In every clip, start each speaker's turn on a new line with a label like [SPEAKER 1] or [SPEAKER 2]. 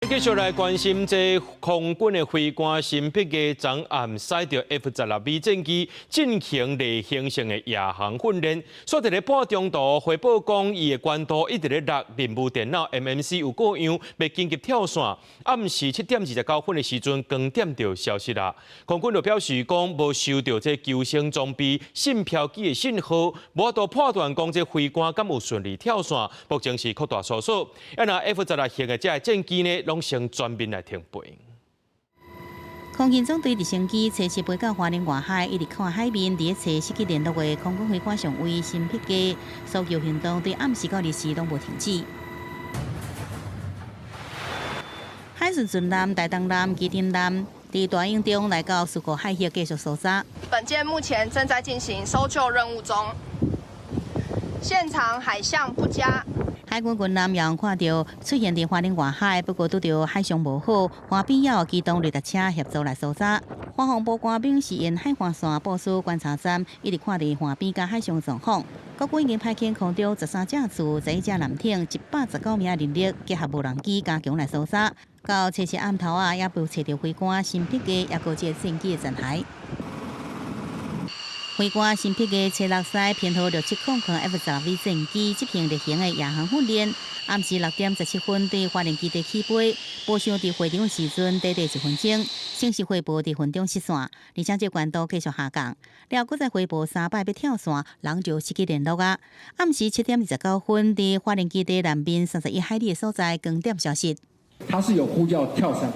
[SPEAKER 1] 继续来关心这空军的飞官新辟的昨暗驶着 F-16B 战机进行例行性的夜航训练，所在的半中途回报讲，伊的官图一直咧落任务电脑 MMC 有过样，要紧急跳线。暗时7:29分的时阵，光点就消失啦。空军就表示讲，无收到这救生装备信票机的信号，无法度判断讲这飞官敢有顺利跳线，目前是扩大搜索。那 F-16型的这战机呢，拢成全面来停飞。
[SPEAKER 2] 空军总队直升机测试飞到花莲外海，一直看海面，伫测试机联络的空军飞官上尉新辟机，搜救行动对暗时到日时拢无停止。海巡巡舰、大东舰、基丁舰伫大营中来到苏国海域继续搜查。
[SPEAKER 3] 本舰目前正在进行搜救任务中，现场海象不佳。
[SPEAKER 2] 海军军舰也看到出现伫花莲外海，不过拄到海象无好，岸边也有机动雷达车协助来搜查。华航部官兵是沿海岸线部署观察站，一直看伫岸边甲海上状况。国军已经派遣空中13架次、11架舰艇、119名人力，结合无人机加强来搜查。到测试暗头啊，也无找到飞官新辟机，也有这战机的残骸。飞官新辟机车落西偏航6700 F-16B 战机执行例行的夜航训练，暗时6:17分对花莲基地起飞，无想伫会场时阵短1分钟，先是回报伫云中失线，而且这关度继续下降，了搁再回报3摆要跳线，人就失去联络啊。暗时7:29分伫花莲基地南边31海里的所在，光点消息。
[SPEAKER 4] 他是有呼叫跳伞，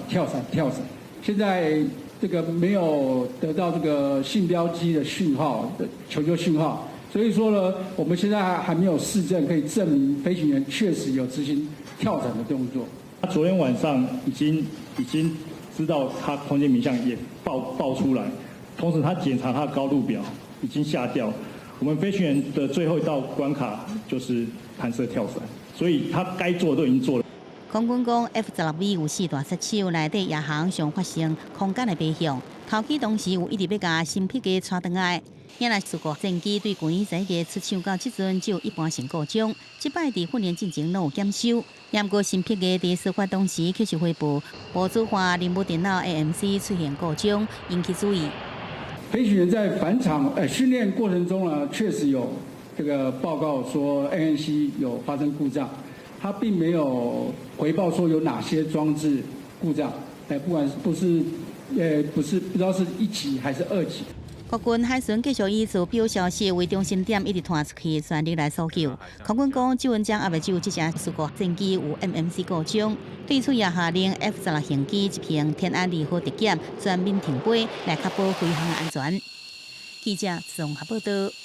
[SPEAKER 4] 现在这个没有得到这个信标机的讯号的求救讯号，所以说呢，我们现在还没有事证可以证明飞行员确实有执行跳伞的动作。
[SPEAKER 5] 他昨天晚上已经知道他空间名相也报出来，同时他检查他的高度表已经下调。我们飞行员的最后一道关卡就是弹射跳伞，所以他该做的都已经做了。
[SPEAKER 2] 空军讲 F-16B 有4大失手，内底夜航上发生空间的飞向，头起当时有一直要甲新辟机带转来。原来事故战机对去年11月出厂到即阵只有一般性故障，即摆伫训练进程拢有检修。不过新辟机伫事发当时确实回报无主化任务电脑 AMC 出现故障，引起注意。
[SPEAKER 4] 飞行员在返场训练过程中呢，确实有这个报告说 AMC 有发生故障。他并没有回报说有哪些装置故障，不管不知道是1级还是2级。
[SPEAKER 2] 国军海巡继续依次表消息为中心点一直传出去，全力来搜救。空军讲，即文章也未只有这架事故战机有 MMC 故障，对此也下令 F-16型机执行天安2号特检，全面停飞，来确保飞行安全。记者综合报道。